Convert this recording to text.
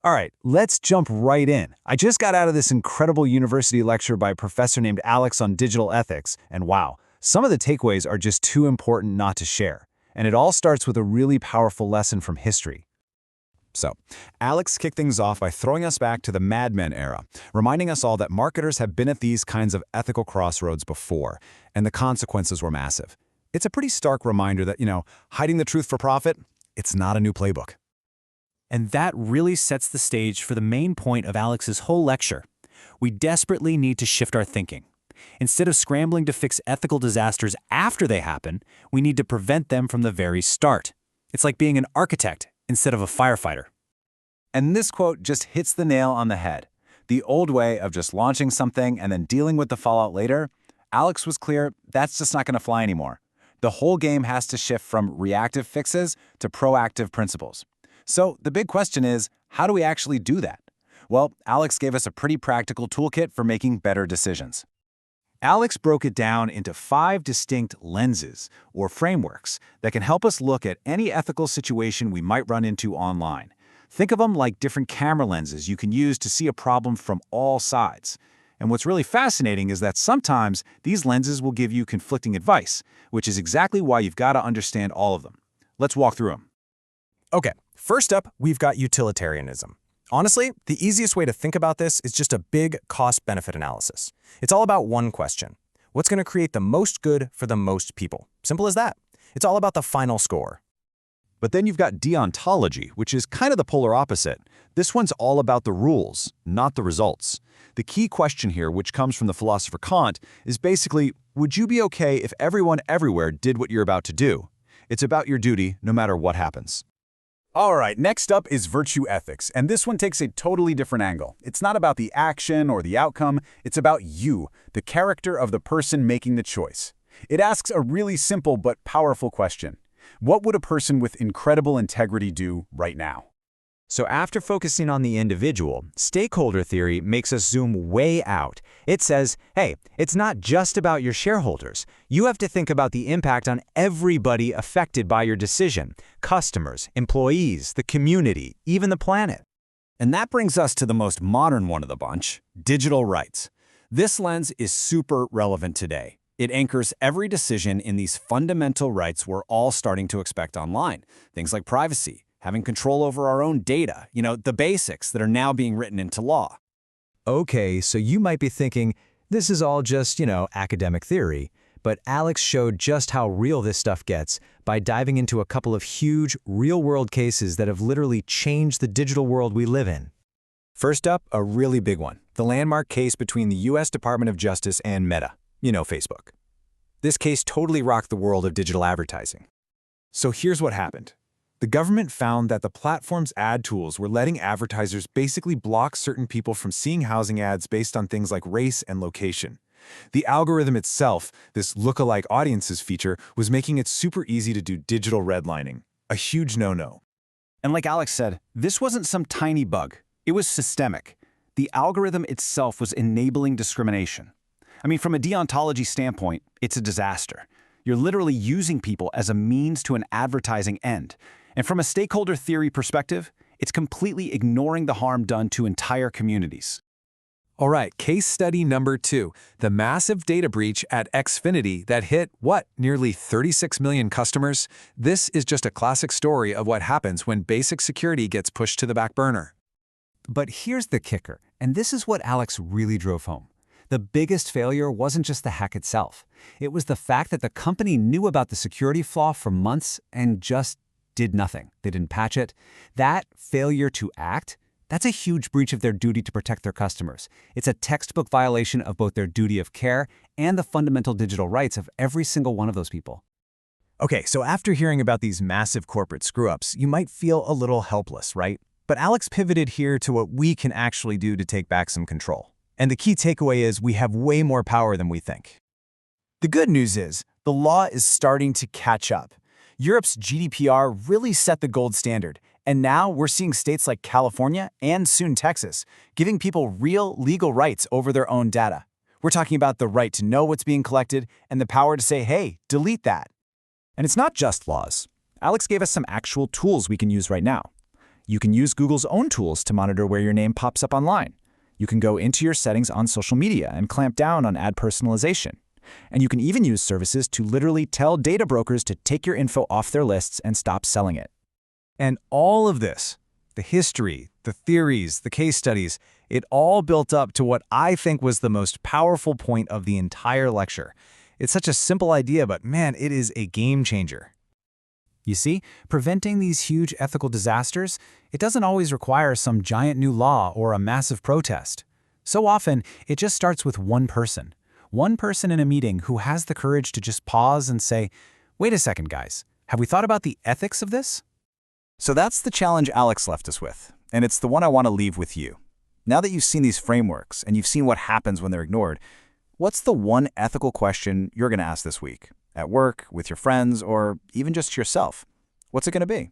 All right, let's jump right in. I just got out of this incredible university lecture by a professor named Alex on digital ethics, and wow, some of the takeaways are just too important not to share. And it all starts with a really powerful lesson from history. So, Alex kicked things off by throwing us back to the Mad Men era, reminding us all that marketers have been at these kinds of ethical crossroads before, and the consequences were massive. It's a pretty stark reminder that, hiding the truth for profit, it's not a new playbook. And that really sets the stage for the main point of Alex's whole lecture. We desperately need to shift our thinking. Instead of scrambling to fix ethical disasters after they happen, we need to prevent them from the very start. It's like being an architect instead of a firefighter. And this quote just hits the nail on the head. The old way of just launching something and then dealing with the fallout later, Alex was clear that's just not going to fly anymore. The whole game has to shift from reactive fixes to proactive principles. So the big question is, how do we actually do that? Well, Alex gave us a pretty practical toolkit for making better decisions. Alex broke it down into 5 distinct lenses, or frameworks, that can help us look at any ethical situation we might run into online. Think of them like different camera lenses you can use to see a problem from all sides. And what's really fascinating is that sometimes these lenses will give you conflicting advice, which is exactly why you've got to understand all of them. Let's walk through them. Okay, first up, we've got utilitarianism. Honestly, the easiest way to think about this is just a big cost-benefit analysis. It's all about one question. What's going to create the most good for the most people? Simple as that. It's all about the final score. But then you've got deontology, which is kind of the polar opposite. This one's all about the rules, not the results. The key question here, which comes from the philosopher Kant, is basically, would you be okay if everyone everywhere did what you're about to do? It's about your duty, no matter what happens. All right, next up is virtue ethics, and this one takes a totally different angle. It's not about the action or the outcome, it's about you, the character of the person making the choice. It asks a really simple but powerful question. What would a person with incredible integrity do right now? So after focusing on the individual, stakeholder theory makes us zoom way out. It says, hey, it's not just about your shareholders. You have to think about the impact on everybody affected by your decision: customers, employees, the community, even the planet. And that brings us to the most modern one of the bunch, digital rights. This lens is super relevant today. It anchors every decision in these fundamental rights we're all starting to expect online. Things like privacy, having control over our own data, the basics that are now being written into law. Okay, so you might be thinking, this is all just, academic theory. But Alex showed just how real this stuff gets by diving into a couple of huge, real-world cases that have literally changed the digital world we live in. First up, a really big one, the landmark case between the U.S. Department of Justice and Meta, Facebook. This case totally rocked the world of digital advertising. So here's what happened. The government found that the platform's ad tools were letting advertisers basically block certain people from seeing housing ads based on things like race and location. The algorithm itself, this lookalike audiences feature, was making it super easy to do digital redlining, a huge no-no. And like Alex said, this wasn't some tiny bug. It was systemic. The algorithm itself was enabling discrimination. From a deontology standpoint, it's a disaster. You're literally using people as a means to an advertising end. And from a stakeholder theory perspective, it's completely ignoring the harm done to entire communities. All right, case study number 2, the massive data breach at Xfinity that hit, nearly 36 million customers? This is just a classic story of what happens when basic security gets pushed to the back burner. But here's the kicker, and this is what Alex really drove home. The biggest failure wasn't just the hack itself. It was the fact that the company knew about the security flaw for months and just did nothing. They didn't patch it. That failure to act, that's a huge breach of their duty to protect their customers. It's a textbook violation of both their duty of care and the fundamental digital rights of every single one of those people. Okay, so after hearing about these massive corporate screw-ups, you might feel a little helpless, right? But Alex pivoted here to what we can actually do to take back some control. And the key takeaway is we have way more power than we think. The good news is, the law is starting to catch up. Europe's GDPR really set the gold standard, and now we're seeing states like California and soon Texas giving people real legal rights over their own data. We're talking about the right to know what's being collected and the power to say, hey, delete that. And it's not just laws. Alex gave us some actual tools we can use right now. You can use Google's own tools to monitor where your name pops up online. You can go into your settings on social media and clamp down on ad personalization. And you can even use services to literally tell data brokers to take your info off their lists and stop selling it. And all of this, the history, the theories, the case studies, it all built up to what I think was the most powerful point of the entire lecture. It's such a simple idea, but man, it is a game changer. You see, preventing these huge ethical disasters, it doesn't always require some giant new law or a massive protest. So often, it just starts with one person. One person in a meeting who has the courage to just pause and say, wait a second, guys, have we thought about the ethics of this? So that's the challenge Alex left us with, and it's the one I want to leave with you. Now that you've seen these frameworks and you've seen what happens when they're ignored, what's the one ethical question you're going to ask this week? At work, with your friends, or even just yourself? What's it going to be?